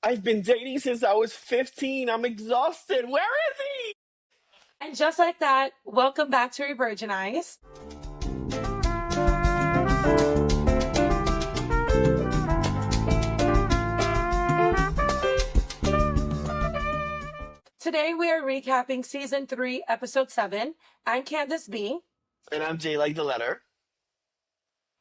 I've been dating since I was 15. I'm exhausted. Where is he? And just like that, welcome back to Revirginized. Today we are recapping season 3, episode 7. I'm Candace B. And I'm Jay like the letter.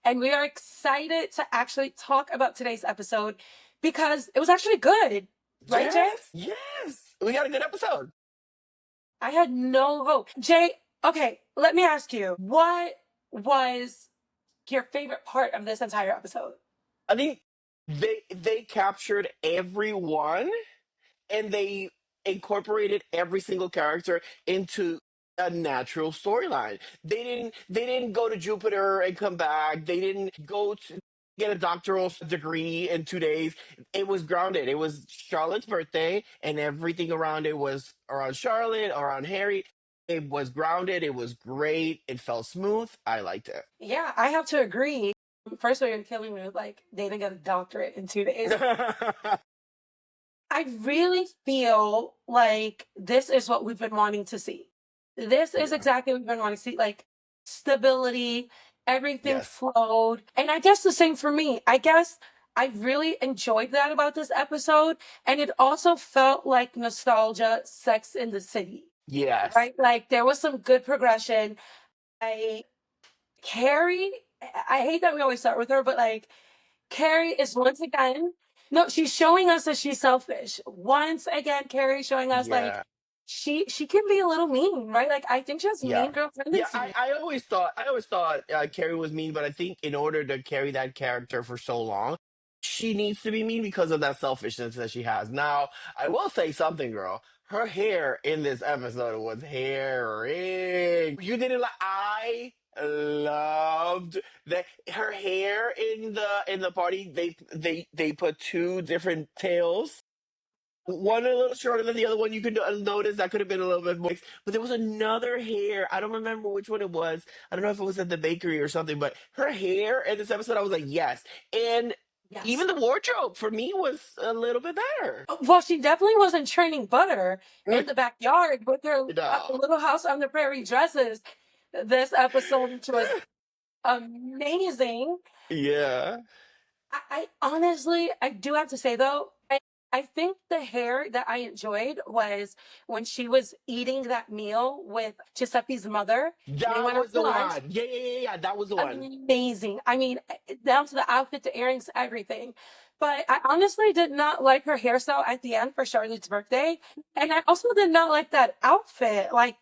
And we are excited to actually talk about today's episode because it was actually good. Right, Jay? Yes. We got a good episode. I had no hope. Jay, okay, let me ask you, what was your favorite part of this entire episode? I think they captured everyone and they incorporated every single character into a natural storyline. They didn't go to Jupiter and come back. They didn't go to get a doctoral degree in 2 days. It was grounded. It was Charlotte's birthday and everything around it was around Charlotte, around Harry. It was grounded. It was great. It felt smooth. I liked it. Yeah, I have to agree. First of all, you're killing me with like they didn't get a doctorate in 2 days. I really feel like this is what we've been wanting to see. This is exactly what we've been wanting to see. Like stability, everything Yes. flowed. And I guess the same for me. I guess I really enjoyed that about this episode. And it also felt like nostalgia, Sex in the City. Yes. Right? Like there was some good progression. Carrie, I hate that we always start with her, but like Carrie is once again, no, she's showing us that she's selfish. Once again, Carrie showing us like Yeah. she can be a little mean, right? Like I think she has Yeah. mean girl Yeah, tendencies. I always thought Carrie was mean, but I think in order to carry that character for so long, she needs to be mean because of that selfishness that she has. Now, I will say something, girl. Her hair in this episode was hairy. You didn't like. I loved that her hair in the party. They put two different tails, one a little shorter than the other one. You could notice that could have been a little bit more. But there was another hair. I don't remember which one it was. I don't know if it was at the bakery or something. But her hair in this episode, I was like, yes. And Yes. even the wardrobe for me was a little bit better. Well, she definitely wasn't churning butter in Mm, the backyard with her no. Little House on the Prairie dresses. This episode, which was amazing. Yeah. I honestly, I do have to say though, I think the hair that I enjoyed was when she was eating that meal with Giuseppe's mother. They That went out was to the lunch. one. Yeah. That was the one. Amazing. I mean, down to the outfit, the earrings, everything. But I honestly did not like her hairstyle at the end for Charlotte's birthday. And I also did not like that outfit. Like,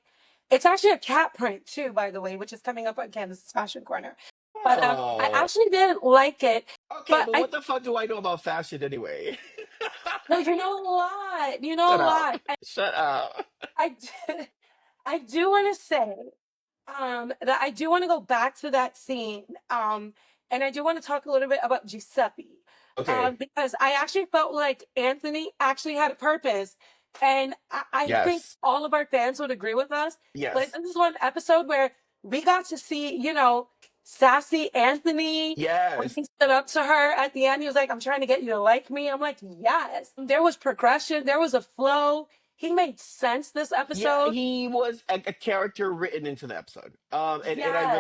it's actually a cat print too, by the way, which is coming up on Candace's Fashion Corner. But I Oh. actually didn't like it. Okay, But but I what the fuck do I know about fashion anyway? no, you know what? You know Shut up. what? Shut up. I do, I do want to say that I do want to go back to that scene. And I do want to talk a little bit about Giuseppe. Okay. Because I actually felt like Anthony actually had a purpose. And I think Yes. all of our fans would agree with us. Like Yes. this is one episode where we got to see, sassy Anthony. When Yes. he stood up to her at the end, he was like, I'm trying to get you to like me. I'm like, yes. There was progression, there was a flow. He made sense this Yeah, episode. he was a character written into the episode. And Yes. I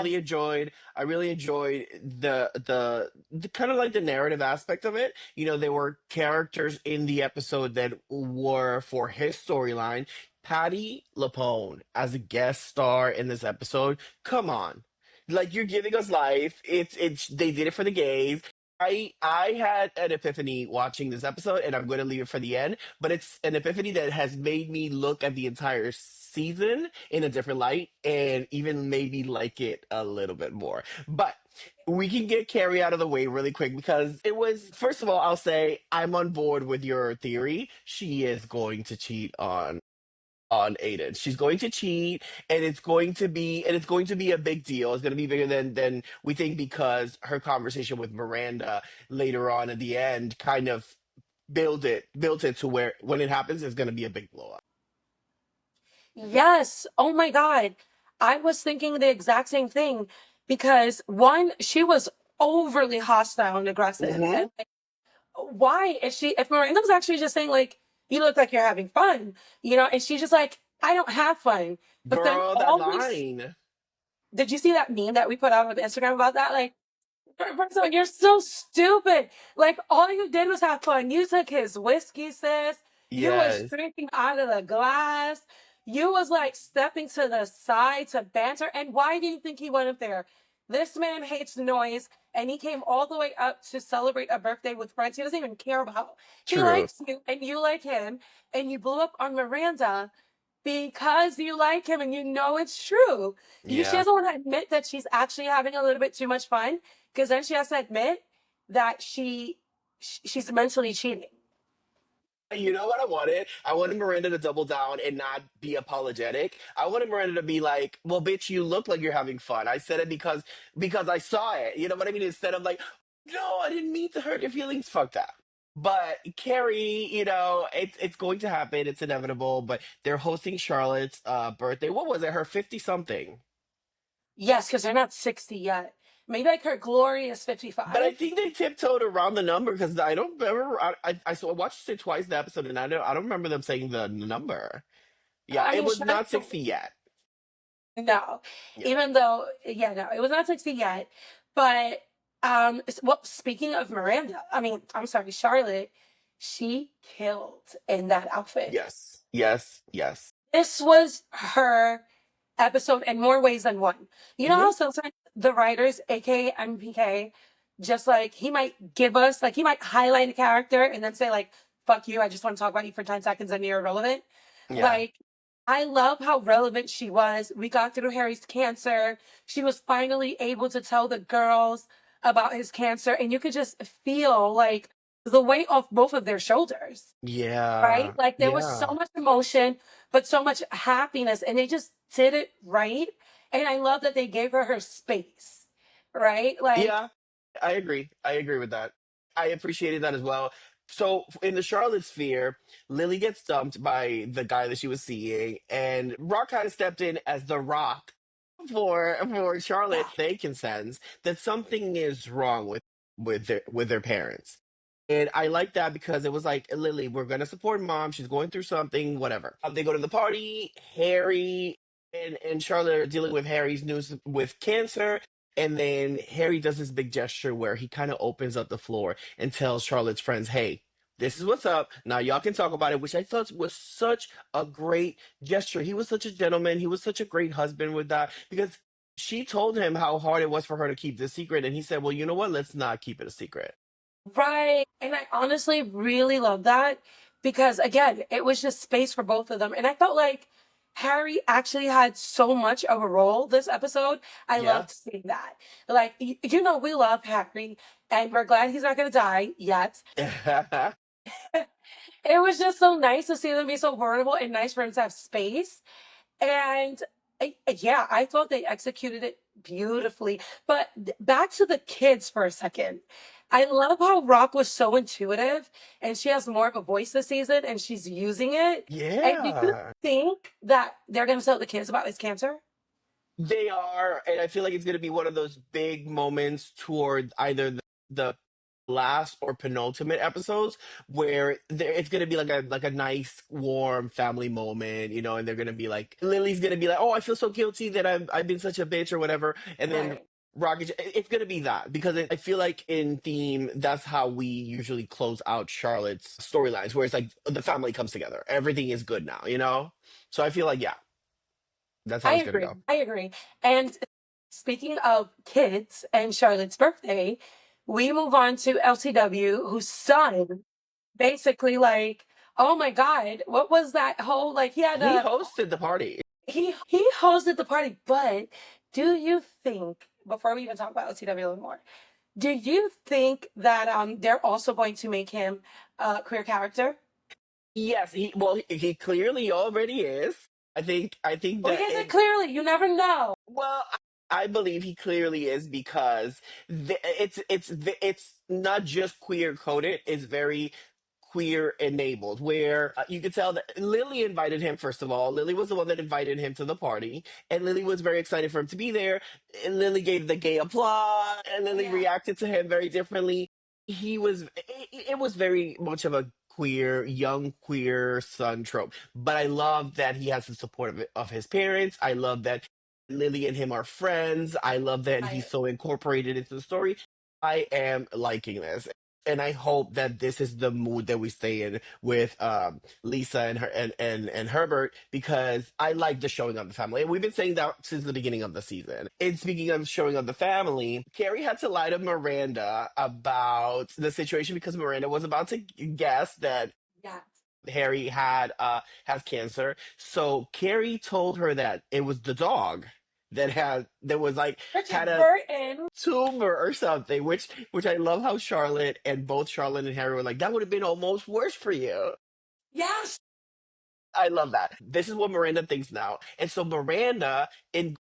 really enjoyed the kind of like the narrative aspect of it. You know, there were characters in the episode that were for his storyline. Patty LaPone as a guest star in this episode. Come on. Like you're giving us life. It's they did it for the gays. I had an epiphany watching this episode, and I'm going to leave it for the end. But it's an epiphany that has made me look at the entire season in a different light, and even made me like it a little bit more. But we can get Carrie out of the way really quick because it was. First of all, I'll say I'm on board with your theory. She is going to cheat on Aiden. She's going to cheat, and it's going to be a big deal. It's going to be bigger than we think because her conversation with Miranda later on at the end kind of built it to where when it happens, it's going to be a big blow up. Yes. Oh my God. I was thinking the exact same thing because one, she was overly hostile and aggressive. Hmm. And like, why is she, if Miranda's actually just saying, like, you look like you're having fun, and she's just like, I don't have fun. But then Girl, that always, line. did you see that meme that we put out on Instagram about that? Like, first of all, you're so stupid. Like, all you did was have fun. You took his whiskey, sis. You was Yes, drinking out of the glass. You was like stepping to the side to banter. And why do you think he went up there? This man hates noise, and he came all the way up to celebrate a birthday with friends he doesn't even care about. He true. likes you, and you like him, and you blew up on Miranda because you like him and you know it's true. She Yeah. doesn't want to admit that she's actually having a little bit too much fun because then she has to admit that she's mentally cheating. You know what I wanted? I wanted Miranda to double down and not be apologetic. I wanted Miranda to be like, "Well, bitch, you look like you're having fun. I said it because I saw it." You know what I mean? Instead of like, "No, I didn't mean to hurt your feelings." Fuck that. But Carrie, it's going to happen. It's inevitable. But they're hosting Charlotte's birthday. What was it? Her 50 something. Yes, because they're not 60 yet. Maybe like her glorious But I 55. think they tiptoed around the number because I don't remember. I watched it twice the episode, and I don't remember them saying the number. Yeah, I it mean, was Charlotte, not 60 yet. no. Yeah. Even though, yeah, no, it was not 60 yet. But, well, speaking of Miranda, I mean, I'm sorry, Charlotte, she killed in that outfit. Yes. Yes. Yes. This was her episode in more ways than one. You know Hmm. how sometimes the writers, aka MPK, just like he might give us, like he might highlight a character and then say like, "Fuck you! I just want to talk about you for 10 seconds and you're irrelevant." Yeah. Like, I love how relevant she was. We got through Harry's cancer. She was finally able to tell the girls about his cancer, and you could just feel like the weight off both of their shoulders, right? Yeah. Like there was so Yeah. much emotion, but so much happiness, and they just did it right. And I love that they gave her space, right? Like, Yeah. I agree. I agree with that. I appreciated that as well. So in the Charlotte sphere, Lily gets dumped by the guy that she was seeing, and Rock kind of stepped in as the Rock for Charlotte. yeah, They can sense that something is wrong with their parents. And I like that because it was like, Lily, we're gonna support mom. She's going through something, whatever. They go to the party. Harry and Charlotte are dealing with Harry's news with cancer. And then Harry does this big gesture where he kind of opens up the floor and tells Charlotte's friends, "Hey, this is what's up. Now y'all can talk about it," which I thought was such a great gesture. He was such a gentleman. He was such a great husband with that because she told him how hard it was for her to keep this secret. And he said, "Well, you know what? Let's not keep it a secret." right. And I honestly really love that because again, it was just space for both of them. And I felt like Harry actually had so much of a role this episode. I Yeah. loved seeing that. Like, we love Harry and we're glad he's not going to die yet. It was just so nice to see them be so vulnerable and nice for him to have space. And yeah, I thought they executed it beautifully. But back to the kids for a second. I love how Rock was so intuitive and she has more of a voice this season and she's using it. And do you Yeah. think that they're going to tell the kids about his cancer? They are, and I feel like it's going to be one of those big moments toward either the last or penultimate episodes where it's going to be like a nice warm family moment, and they're going to be like, Lily's going to be like, "Oh, I feel so guilty that I've been such a bitch," or whatever, and then Right. Rocket, it's going to be that because I feel like in theme that's how we usually close out Charlotte's storylines, where it's like the family comes together, everything is good now. So I feel like, yeah, that's how I it's going to agree. go. I agree. And speaking of kids and Charlotte's birthday, we move on to LCW, whose son basically like, oh my God, what was that whole like he had He a hosted the party. he hosted the party, but do you think before we even talk about LCW a little more, do you think that they're also going to make him a queer character? Yes, he clearly already is. I think Or that is it clearly? You never know. well, I believe he clearly is because it's not just queer coded, it's very queer enabled where you could tell that Lily invited him. First of all, Lily was the one that invited him to the party, and Lily was very excited for him to be there, and Lily gave the gay applause, and Lily Yeah. reacted to him very differently. he was it was very much of a queer young queer son trope, but I love that he has the support of his parents. I love that Lily and him are friends. I love that he's I so incorporated into the story. I am liking this, and I hope that this is the mood that we stay in with Lisa and her and Herbert, because I like the showing of the family. And we've been saying that since the beginning of the season. And speaking of showing of the family, Carrie had to lie to Miranda about the situation because Miranda was about to guess that yeah. Harry had has cancer. So Carrie told her that it was the dog that was like had Richard a Burton. tumor or something, which I love how Charlotte and both Charlotte and Harry were like, that would have been almost worse for you. Yes. I love that. This is what Miranda thinks now. And so Miranda, in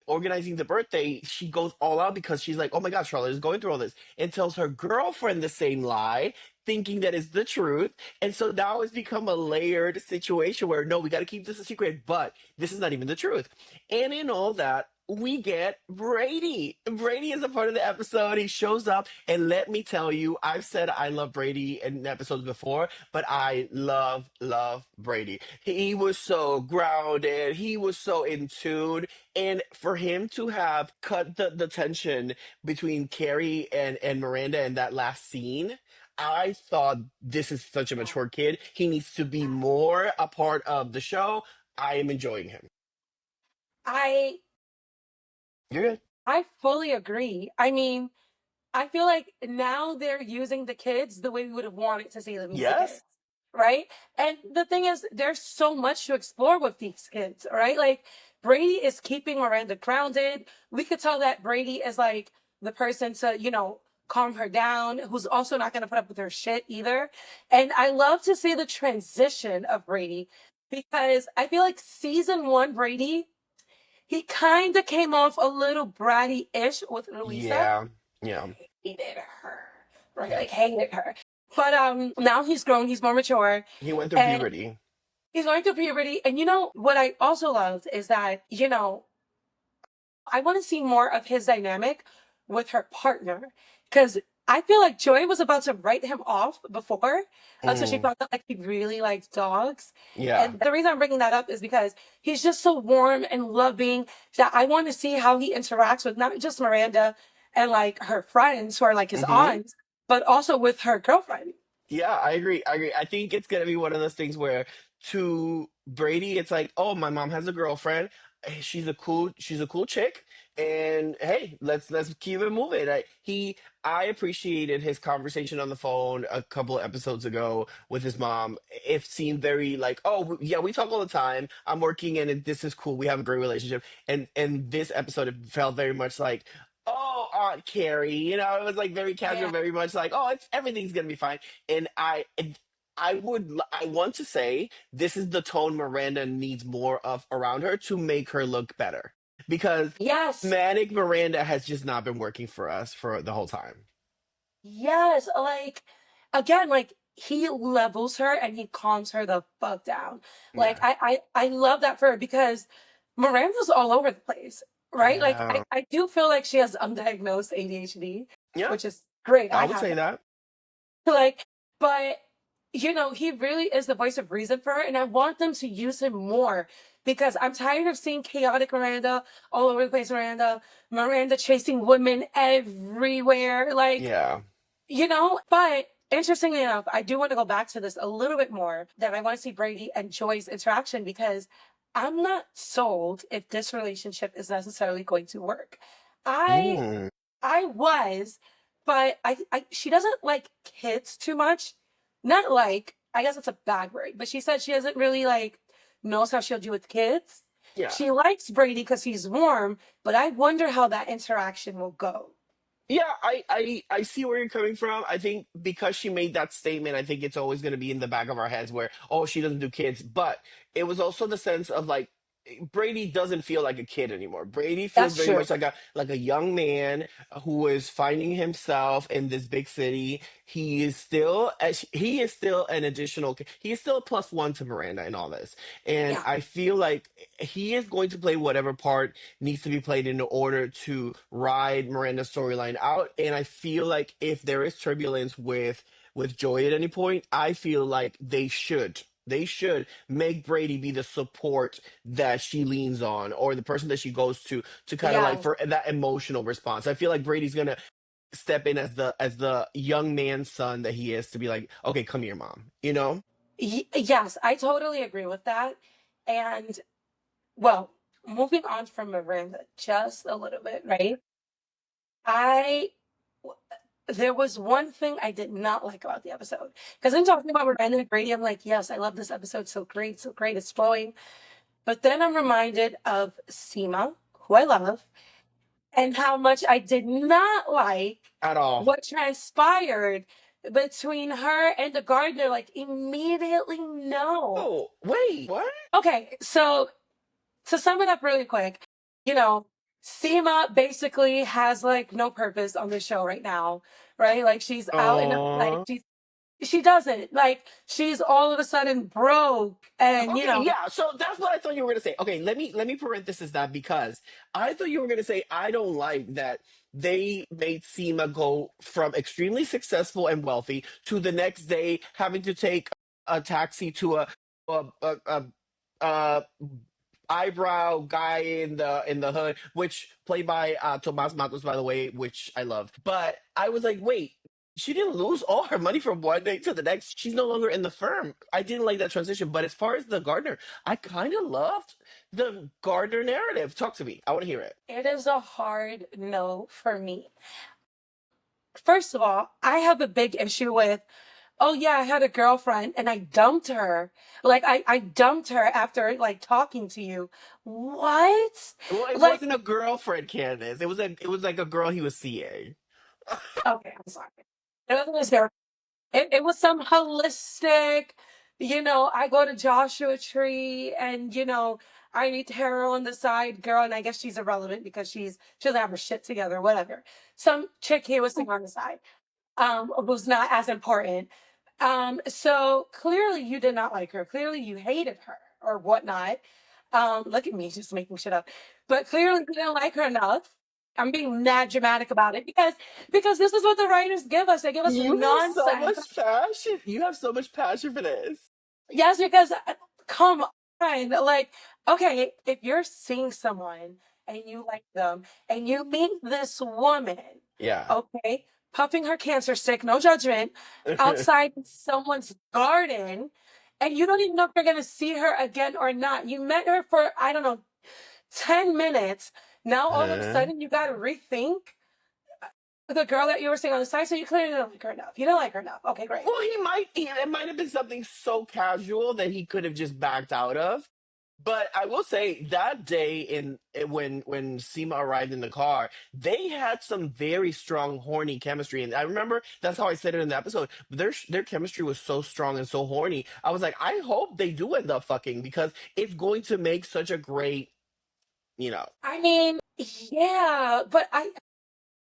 organizing the birthday, she goes all out because she's like, oh my God, Charlotte is going through all this, and tells her girlfriend the same lie, thinking that it's the truth. And so now it's become a layered situation where no, we got to keep this a secret, but this is not even the truth. And in all that, we get Brady. Brady is a part of the episode. He shows up, and let me tell you, I've said I love Brady in episodes before, but I love Brady. He was so grounded. He was so in tune. And for him to have cut the tension between Carrie and Miranda in that last scene, I thought this is such a Yeah. mature kid. He needs to be more a part of the show. I am enjoying him. I You're good. I fully agree. I mean, I feel like now they're using the kids the way we would have wanted to see them use the kids, Yes? right? And the thing is, there's so much to explore with these kids, right? Like Brady is keeping Miranda grounded. We could tell that Brady is like the person to, calm her down, who's also not going to put up with her shit either. And I love to see the transition of Brady because I feel like season one Brady, he kind of came off a little bratty-ish with Louisa. Yeah. Yeah. Hated her, right? Yeah. Like hated her. But now he's grown, he's more mature, He went through and puberty. he's going through puberty. And what I also love is that I want to see more of his dynamic with her partner because I feel like Joy was about to write him off before until she Mm, found out like he really likes dogs. yeah. And the reason I'm bringing that up is because he's just so warm and loving that I want to see how he interacts with not just Miranda and like her friends who are like his Hmm. aunts, but also with her girlfriend. Yeah, I agree. I agree. I think it's gonna be one of those things where to Brady, it's like, oh, my mom has a girlfriend. She's a cool chick, and hey, let's keep it moving. I appreciated his conversation on the phone a couple of episodes ago with his mom. It seemed very like, oh yeah, we talk all the time. I'm working, and this is cool. We have a great relationship. And this episode, it felt very much like, oh, Aunt Carrie. It was like very casual, Yeah. very much like, oh, everything's gonna be fine. And I want to say this is the tone Miranda needs more of around her to make her look better, because Yes. manic Miranda has just not been working for us for the whole time. Yes, like again, like he levels her and he calms her the fuck down. Like Yeah. I love that for her because Miranda's all over the place, right? Like I, Yeah. I do feel like she has undiagnosed ADHD, Yeah, which is great. I I would have say that. that. Like, but he really is the voice of reason for her, and I want them to use him more because I'm tired of seeing chaotic Miranda all over the place, Miranda chasing women everywhere. Like Yeah. but interestingly enough, I do want to go back to this a little bit more that I want to see Brady and Joy's interaction because I'm not sold if this relationship is necessarily going to work. I Mm, I was, but she doesn't like kids too much. Not like, I guess it's a bad word, but she said she doesn't really like knows how she'll do with kids. yeah. She likes Brady because he's warm, but I wonder how that interaction will go. Yeah, I see where you're coming from. I think because she made that statement, I think it's always going to be in the back of our heads where, oh, she doesn't do kids. But it was also the sense of like, Brady doesn't feel like a kid anymore. Brady feels That's very true. much like a young man who is finding himself in this big city. He is still an additional. He is still a plus one to Miranda in all this, and Yeah. I feel like he is going to play whatever part needs to be played in order to ride Miranda's storyline out. And I feel like if there is turbulence with Joy at any point, I feel like they should make Brady be the support that she leans on or the person that she goes to kind of like Yeah. for that emotional response. I feel like Brady's gonna step in as the young man's son that he is to be like, okay, come here, mom. You know? Yes, I totally agree with that. And well, moving on from Miranda just a little bit, right? I there was one thing I did not like about the episode. Because I'm talking about Miranda and Brady, I'm like, yes, I love this episode. So great, it's flowing. But then I'm reminded of Seema, who I love, and how much I did not like At all. what transpired between her and the gardener. Like, immediately, no. Oh, wait, what? Okay, so to sum it up really quick, you know, Seema basically has like no purpose on the show right now, right? Like she's out and like Oh. she doesn't like she's all of a sudden broke and Okay, yeah. So that's what I thought you were gonna say. Okay, let me parenthesis that because I thought you were gonna say I don't like that they made Seema go from extremely successful and wealthy to the next day having to take a taxi to a eyebrow guy in the hood, which played by Tomas Matos, by the way, which I love. But I was like, wait, she didn't lose all her money from one day to the next. She's no longer in the firm. I didn't like that transition. But as far as the Gardner, I kind of loved the Gardner narrative. Talk to me. I want to hear it. it is a hard no for me. First of all, I have a big issue with, oh yeah, I had a girlfriend and I dumped her. Like I dumped her after like talking to you. What? Well, it Like, wasn't a girlfriend, Candace. It was like a girl he was seeing. okay, I'm sorry. It was there. It was some holistic, I go to Joshua Tree and, I meet Tara on the side girl, and I guess she's irrelevant because she doesn't have her shit together, whatever. Some chick he was sitting on the side, who's not as important. So clearly you did not like her. Clearly you hated her or whatnot. Look at me just making shit up. But clearly you didn't like her enough. I'm being mad dramatic about it because this is what the writers give us. They give us You have so nonsense. much passion. You have so much passion for this. Yes, because come on, like, okay, if you're seeing someone and you like them and you meet this woman, Yeah. okay, puffing her cancer stick, no judgment, outside someone's garden, and you don't even know if you're gonna see her again or not. You met her for, I don't know, 10 minutes. Now all of a Uh-huh. sudden you gotta rethink the girl that you were seeing on the side, so you clearly didn't like her enough. You didn't like her enough. Okay, great. Well, it might have been something so casual that he could have just backed out of. But I will say that day when Seema arrived in the car, they had some very strong horny chemistry, and I remember that's how I said it in the episode. Their chemistry was so strong and so horny. I was like, I hope they do end up fucking because it's going to make such a great, you know, I mean, yeah, but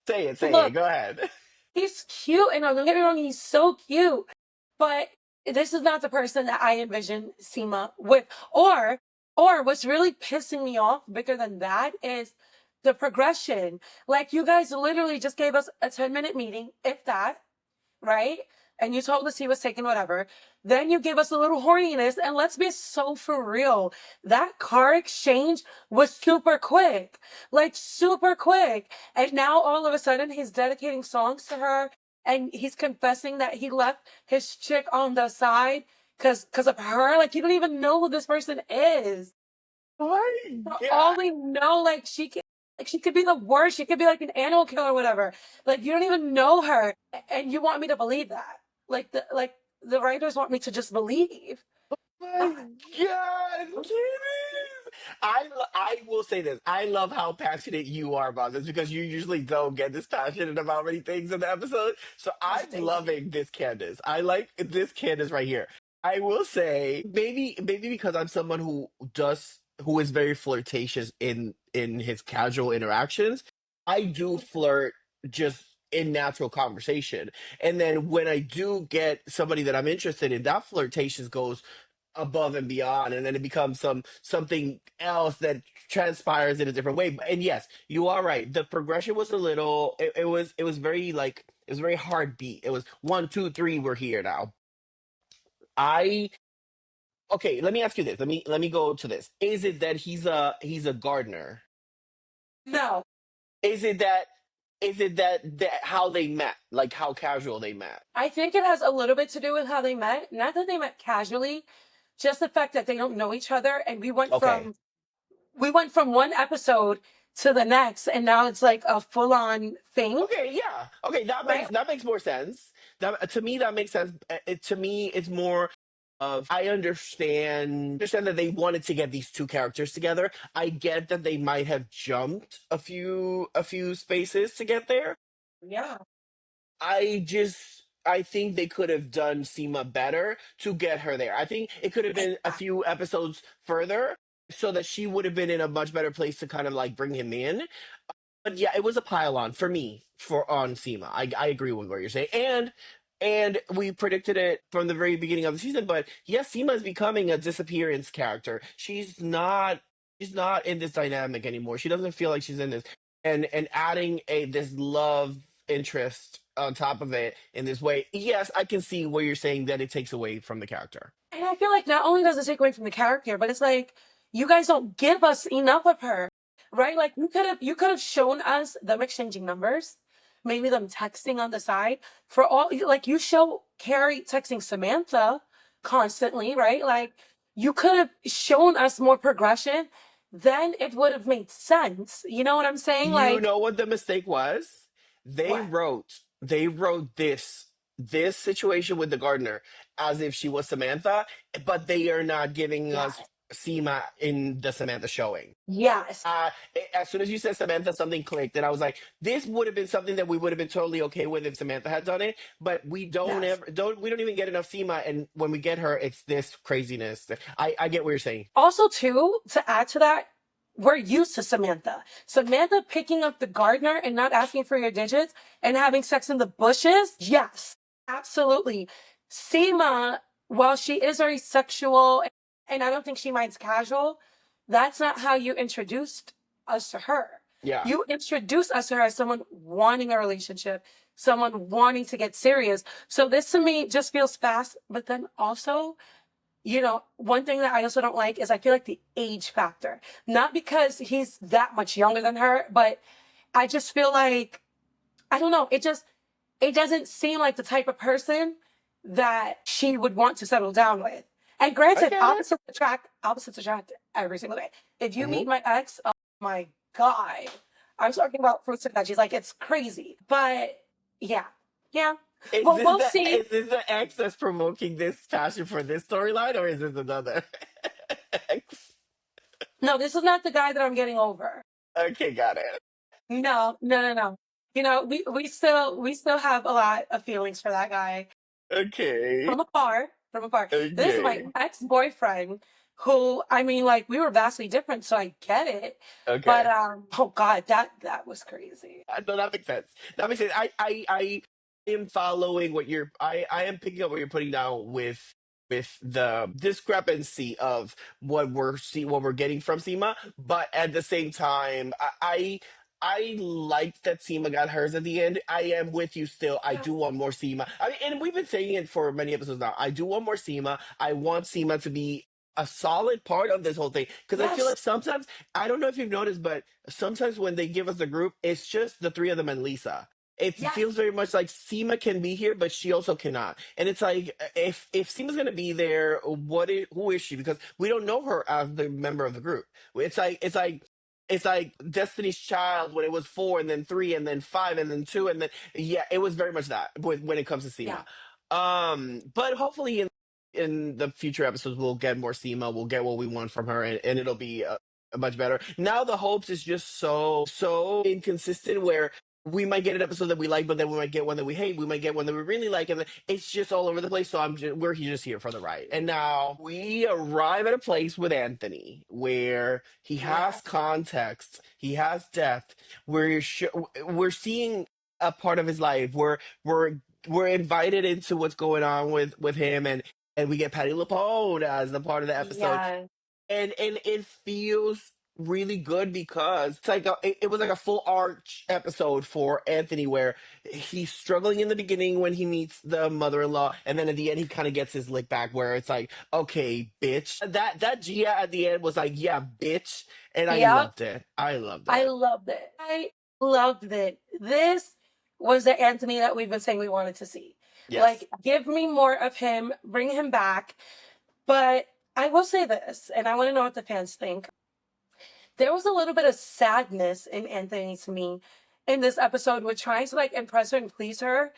say it, look, go ahead. he's cute, and don't get me wrong, he's so cute. But this is not the person that I envision Seema with. Or what's really pissing me off bigger than that is the progression. Like you guys literally just gave us a 10-minute meeting, if that, right? And you told us he was taking whatever. Then you give us a little horniness, and let's be so for real. That car exchange was super quick, like super quick. And now all of a sudden he's dedicating songs to her, and he's confessing that he left his chick on the side because of her. Like you don't even know who this person is. Oh For my all we know, like she could be the worst. She could be like an animal killer or whatever. Like you don't even know her, and you want me to believe that. Like the writers want me to just believe. my God, God, Candace! I will say this. I love how passionate you are about this because you usually don't get this passionate about many things in the episode. So oh, I'm thank you. loving this Candace. I like this Candace right here. I will say maybe because I'm someone who does who is very flirtatious in his casual interactions. I do flirt just in natural conversation. And then when I do get somebody that I'm interested in, that flirtation goes above and beyond, and then it becomes something else that transpires in a different way. And yes, you are right, the progression was a little, it was very like, it was very hard beat. It was 1 2 3, we're here now. I Okay, let me ask you this, let me go to this. Is it that he's a gardener? No, Is it that, that how they met, like how casual they met? I think it has a little bit to do with how they met. Not that they met casually, just the fact that they don't know each other. And Okay. we went from one episode to the next, and now it's like a full on thing, Okay, yeah. Okay, right? that makes more sense. That, to me, that makes sense. To me, it's more of, I understand that they wanted to get these two characters together. I get that they might have jumped a few spaces to get there. Yeah. I think they could have done Seema better to get her there. I think it could have been a few episodes further so that she would have been in a much better place to kind of like bring him in. But yeah, it was a pile on for me for on Seema. I agree with what you're saying, and we predicted it from the very beginning of the season. But yes, Seema is becoming a disappearance character. She's not in this dynamic anymore. She doesn't feel like she's in this, and adding a this love interest on top of it in this way. Yes, I can see where you're saying that it takes away from the character. And I feel like not only does it take away from the character, but it's like you guys don't give us enough of her, right? Like you could have shown us them exchanging numbers, maybe them texting on the side. For all like you show Carrie texting Samantha constantly, right? Like you could have shown us more progression. Then it would have made sense. You know what I'm saying? You Like know what the mistake was? They what? wrote they wrote this situation with the gardener as if she was Samantha, but they are not giving Yeah. us Seema in the Samantha showing. Yes. Uh, as soon as you said Samantha, something clicked, and I was like, "This would have been something that we would have been totally okay with if Samantha had done it." But Yes. we don't even get enough Seema, and when we get her, it's this craziness. I get what you're saying. Also, too, to add to that, we're used to Samantha. Samantha picking up the gardener and not asking for your digits and having sex in the bushes. Yes, absolutely. Seema, while she is very sexual and I don't think she minds casual, that's not how you introduced us to her. Yeah, You introduced us to her as someone wanting a relationship, someone wanting to get serious. So this to me just feels fast, but then also one thing that I also don't like is I feel like the age factor. Not because he's that much younger than her, but I just feel like I don't know. It doesn't seem like the type of person that she would want to settle down with. And I granted, get it. opposites attract every single day. If you Hmm. meet my ex, oh my God. I'm talking about fruits and veggies, like it's crazy. But yeah. Yeah. Is Well, this we'll the see. is this the ex that's provoking this passion for this storyline, or is this another ex? No, this is not the guy that I'm getting over. Okay, got it. No, no, no, no. We still have a lot of feelings for that guy Okay, from afar, from afar. This is my okay, ex-boyfriend who, I mean, like we were vastly different, so I get it. But okay. oh God, that was crazy. No, that makes sense. That makes sense. I am following what you're. I am picking up what you're putting down with the discrepancy of what we're getting from Seema, but at the same time, I liked that Seema got hers at the end. I am with you still. I Yeah. do want more Seema. I mean, and we've been saying it for many episodes now. I do want more Seema. I want Seema to be a solid part of this whole thing because I feel Yes. like sometimes, I don't know if you've noticed, but sometimes when they give us the group, it's just the three of them and Lisa. It Yes. feels very much like Seema can be here, but she also cannot. And it's like, if Seema's gonna be there, who is she? Because we don't know her as the member of the group. It's like Destiny's Child when it was four and then three and then five and then two and then, yeah, it was very much that when it comes to Yeah. Seema. But hopefully in the future episodes we'll get more Seema. We'll get what we want from her, and it'll be much better. Now the hopes is just so inconsistent where we might get an episode that we like, but then we might get one that we hate. We might get one that we really like, and it's just all over the place. So we're just here for the ride. And now we arrive at a place with Anthony where he has Yes. context, he has depth. We're seeing a part of his life. We're we're invited into what's going on with him, and we get Patty LuPone as the part of the episode, Yeah. and it feels really good because it's like it was like a full arch episode for Anthony where he's struggling in the beginning when he meets the mother-in-law, and then at the end he kind of gets his lick back where it's like, okay, bitch. That Gia at the end was like, yeah, bitch, and I Yep. loved it. I loved I it. loved it. I loved it. This was the Anthony that we've been saying we wanted to see. Yes. Like, give me more of him, bring him back. But I will say this, and I want to know what the fans think. There was a little bit of sadness in Anthony to me in this episode with trying to like impress her and please her.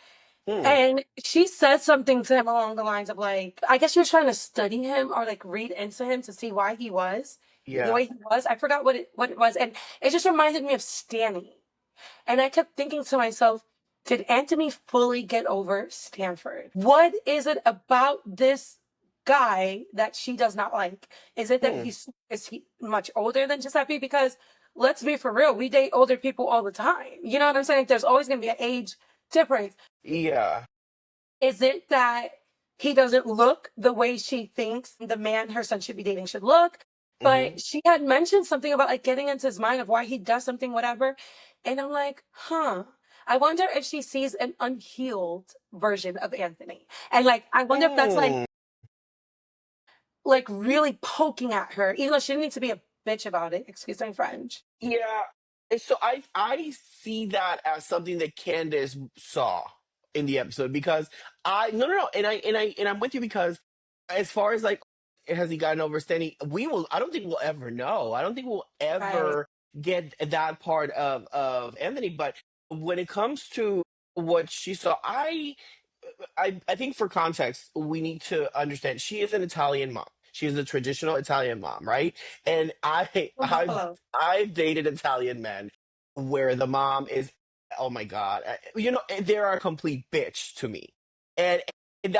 Hmm. And she said something to him along the lines of like, I guess she was trying to study him or like read into him to see why he was the Yeah. way he was. I forgot what it was. And it just reminded me of Stanny. And I kept thinking to myself, did Anthony fully get over Stanford? What is it about this guy that she does not like? Is it that Hmm. is he much older than Giuseppe? Because let's be for real, we date older people all the time. You know what I'm saying? There's always gonna be an age difference. Yeah. Is it that he doesn't look the way she thinks the man her son should be dating should look? Hmm. But she had mentioned something about like getting into his mind of why he does something, whatever. And I'm like, huh. I wonder if she sees an unhealed version of Anthony. And like, I wonder if that's Hmm. like really poking at her, even though she didn't need to be a bitch about it. Excuse my French. Yeah. And so I see that as something that Candace saw in the episode because I no no no and I'm with you because as far as like has he gotten over Stanley, I don't think we'll ever know. I don't think we'll Right. ever get that part of Anthony, but when it comes to what she saw, I think for context, we need to understand she is an Italian mom. She is a traditional Italian mom, right? And Buffalo. I've dated Italian men where the mom is, oh my God, they're a complete bitch to me. And Okay.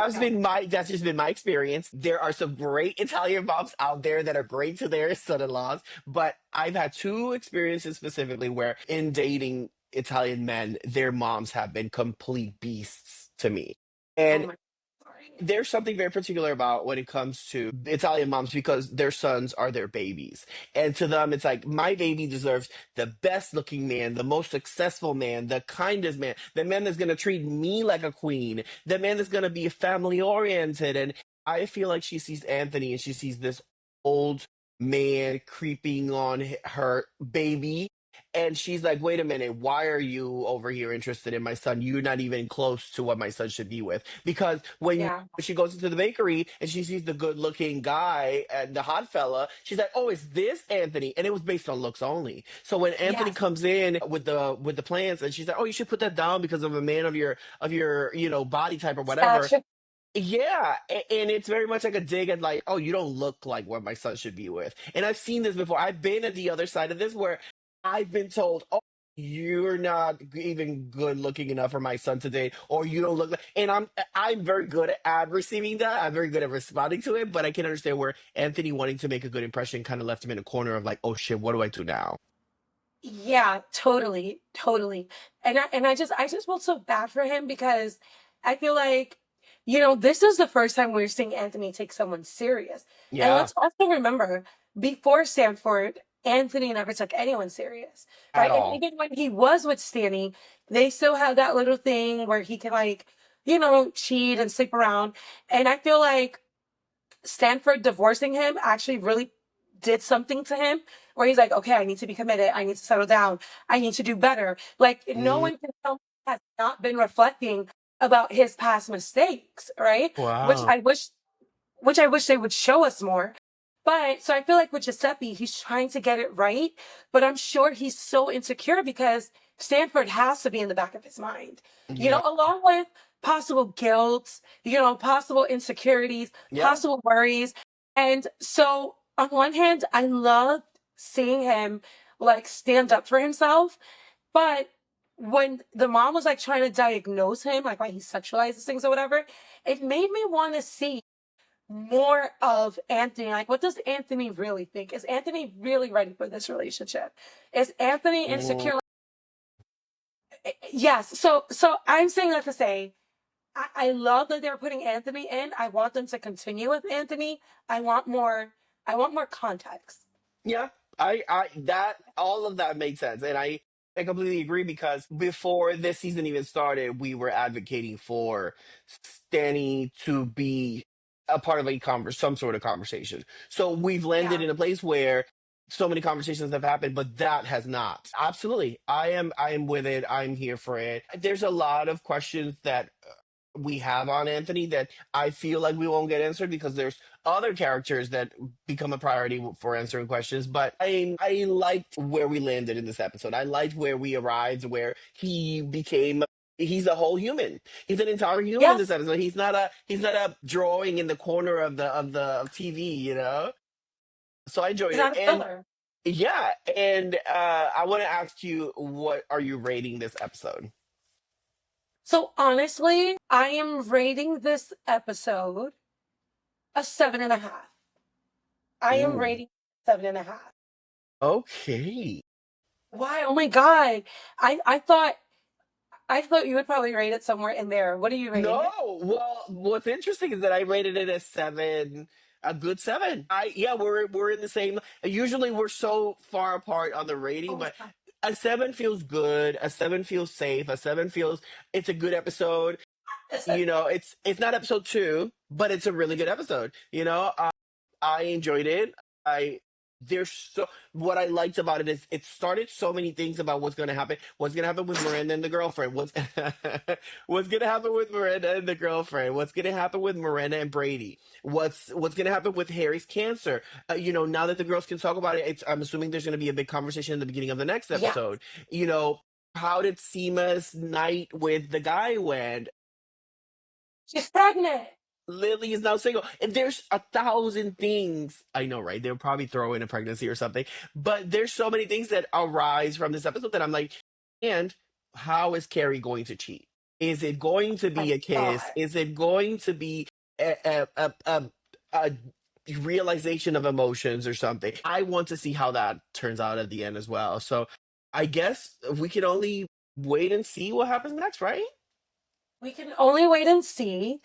that's just been my experience. There are some great Italian moms out there that are great to their son-in-laws, but I've had two experiences specifically where in dating Italian men, their moms have been complete beasts to me. Oh And my. Sorry. there's something very particular about when it comes to Italian moms because their sons are their babies. And to them, it's like, my baby deserves the best looking man, the most successful man, the kindest man, the man that's going to treat me like a queen, the man that's going to be family oriented. And I feel like she sees Anthony and she sees this old man creeping on her baby. And she's like, wait a minute, why are you over here interested in my son? You're not even close to what my son should be with. Because when Yeah. she goes into the bakery and she sees the good looking guy and the hot fella, she's like, oh, is this Anthony? And it was based on looks only. So when Anthony Yes. comes in with the plans and she's like, oh, you should put that down because of a man of your body type or whatever. Gotcha. Yeah, and it's very much like a dig at like, oh, you don't look like what my son should be with. And I've seen this before. I've been at the other side of this where I've been told, oh, you're not even good looking enough for my son to date, or you don't look like. And I'm very good at receiving that. I'm very good at responding to it, but I can understand where Anthony wanting to make a good impression kind of left him in a corner of like, oh shit, what do I do now? Yeah, totally, totally. And I just felt so bad for him because I feel like, this is the first time we're seeing Anthony take someone serious. And Yeah, let's also remember, before Stanford, Anthony never took anyone serious, at right? And all. even when he was with Stanny, they still had that little thing where he could like, cheat and sleep around. And I feel like Stanford divorcing him actually really did something to him where he's like, okay, I need to be committed. I need to settle down. I need to do better. Like, no Mm, one can tell me he has not been reflecting about his past mistakes, right? Which wow. I wish which I wish they would show us more. But so I feel like with Giuseppe, he's trying to get it right, but I'm sure he's so insecure because Stanford has to be in the back of his mind, Yeah, along with possible guilt, possible insecurities, yeah. possible worries. And so on one hand, I love seeing him like stand up for himself, but when the mom was like trying to diagnose him, like why he sexualizes things or whatever, it made me want to see more of Anthony. Like, what does Anthony really think? Is Anthony really ready for this relationship? Is Anthony Mm, insecure? Yes. So I'm saying that to say, I love that they're putting Anthony in. I want them to continue with Anthony. I want more. I want more context. yeah, that all of that makes sense, and I completely agree because before this season even started, we were advocating for Stanny to be a part of some sort of conversation. So we've landed Yeah. in a place where so many conversations have happened, but that has not. Absolutely, I am with it. I'm here for it. There's a lot of questions that we have on Anthony that I feel like we won't get answered because there's other characters that become a priority for answering questions. But I liked where we landed in this episode. I liked where we arrived, where he's a whole human. He's an entire human in this Yes. episode. He's not a drawing in the corner of TV, you know? So I enjoyed He's it. not a And filler. yeah, and I want to ask you, what are you rating this episode? So honestly, I am rating this episode a 7.5. I am Ooh. rating 7.5. Okay. Why? Oh my god. I thought you would probably rate it somewhere in there. What are you rating No, it? well, what's interesting is that I rated it a 7, a good 7. Yeah, we're in the same. Usually we're so far apart on the rating, Oh my but god. a 7 feels good. A 7 feels safe. A 7 feels it's a good episode. You know, it's not episode 2, but it's a really good episode. You know, I enjoyed it. I there's so what I liked about it is it started so many things about what's gonna happen with Miranda and the girlfriend, what's gonna happen with Miranda and the girlfriend, what's gonna happen with Miranda and Brady, what's gonna happen with Harry's cancer. You know, now that the girls can talk about it, I'm assuming there's gonna be a big conversation in the beginning of the next Yeah. episode. You know, how did Seema's night with the guy went? She's pregnant. Lily is now single. And there's 1,000 things. I know, right? They'll probably throw in a pregnancy or something. But there's so many things that arise from this episode that I'm like, and how is Carrie going to cheat? Is it going to My be a kiss? god. Is it going to be a realization of emotions or something? I want to see how that turns out at the end as well. So I guess we can only wait and see what happens next, right? We can only wait and see.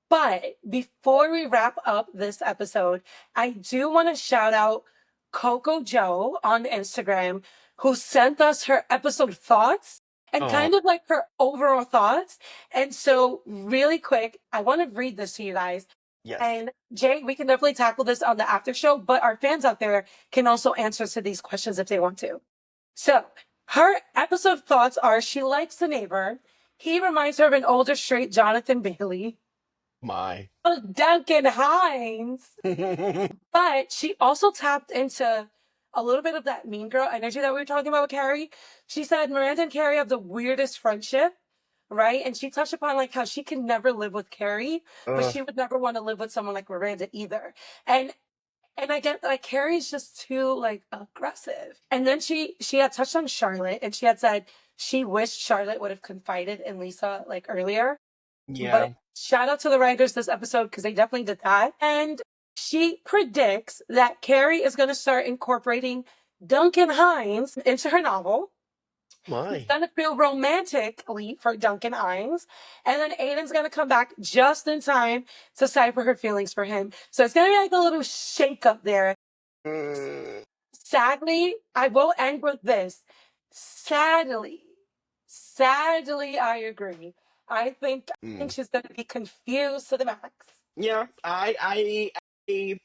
But before we wrap up this episode, I do want to shout out Coco Joe on Instagram, who sent us her episode thoughts and Oh, kind of like her overall thoughts. And so, really quick, I want to read this to you guys. yes. And Jay, we can definitely tackle this on the after show, but our fans out there can also answer to these questions if they want to. So, her episode thoughts are she likes the neighbor. He reminds her of an older straight Jonathan Bailey. My. Oh, Duncan Hines. But she also tapped into a little bit of that mean girl energy that we were talking about with Carrie. She said Miranda and Carrie have the weirdest friendship, right? And she touched upon like how she can never live with Carrie, but Ugh. she would never want to live with someone like Miranda either. And I get like Carrie's just too like aggressive. And then she had touched on Charlotte and she had said she wished Charlotte would have confided in Lisa like earlier. Yeah. But shout out to the writers this episode because they definitely did that. And she predicts that Carrie is going to start incorporating Duncan Hines into her novel. It's My. going to feel romantically for Duncan Hines. And then Aiden's going to come back just in time to cipher her feelings for him. So it's going to be like a little shake up there. Mm, Sadly, I will end with this. Sadly, sadly, I agree. I think mm. she's gonna be confused to the max. Yeah, I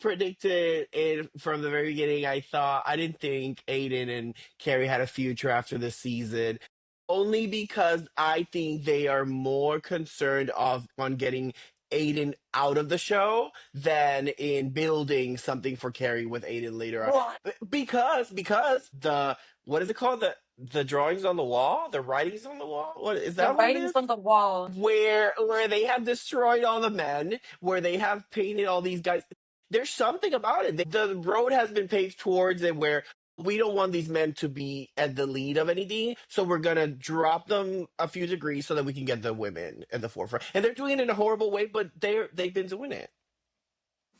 predicted it from the very beginning. I didn't think Aiden and Carrie had a future after this season, only because I think they are more concerned on getting Aiden out of the show than in building something for Carrie with Aiden later on. What? Because the what is it called, the drawings on the wall, the writings on the wall. What is The that? What it writing's is? on the wall. Where they have destroyed all the men, where they have painted all these guys. There's something about it. The road has been paved towards it where we don't want these men to be at the lead of anything, so we're gonna drop them a few degrees so that we can get the women at the forefront. And they're doing it in a horrible way, but they've been doing it.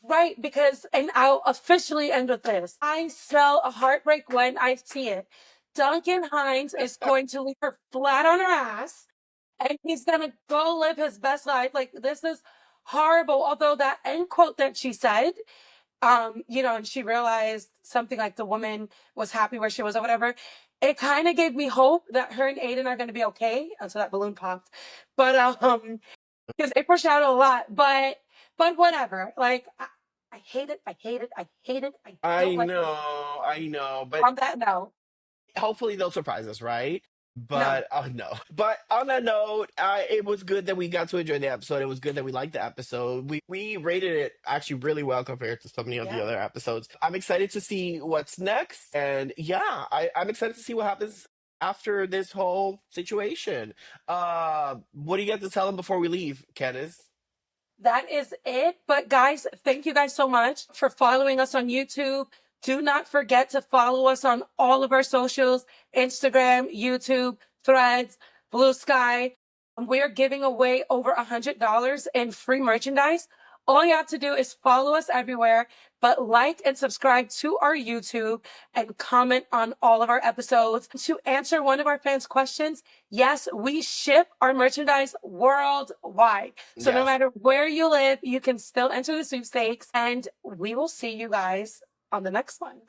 Right, because, and I'll officially end with this. I smell a heartbreak when I see it. Duncan Hines is going to leave her flat on her ass, and he's gonna go live his best life. Like, this is horrible. Although that end quote that she said, and she realized something like the woman was happy where she was or whatever. It kind of gave me hope that her and Aiden are gonna be okay until that balloon popped. But because it foreshadowed a lot. But whatever. Like, I hate it. I hate it. I hate it. I don't like it. I know, but On that note, hopefully they'll surprise us, right? no. But oh no. But on that note, it was good that we got to enjoy the episode. It was good that we liked the episode. We rated it actually really well compared to so many of the Yeah. other episodes. I'm excited to see what's next, and yeah, I'm excited to see what happens after this whole situation. What do you got to tell them before we leave, Candace? That is it. But guys, thank you guys so much for following us on YouTube. Do not forget to follow us on all of our socials: Instagram, YouTube, Threads, Blue Sky. We're giving away over $100 in free merchandise. All you have to do is follow us everywhere, but like and subscribe to our YouTube and comment on all of our episodes. To answer one of our fans' questions, yes, we ship our merchandise worldwide. So no Yes. matter where you live, you can still enter the sweepstakes, and we will see you guys on the next one.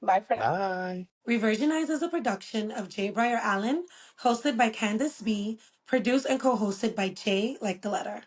Bye for now. Bye. Revirginized is a production of J. Breyer Allen, hosted by Candace B., produced and co-hosted by J like the letter.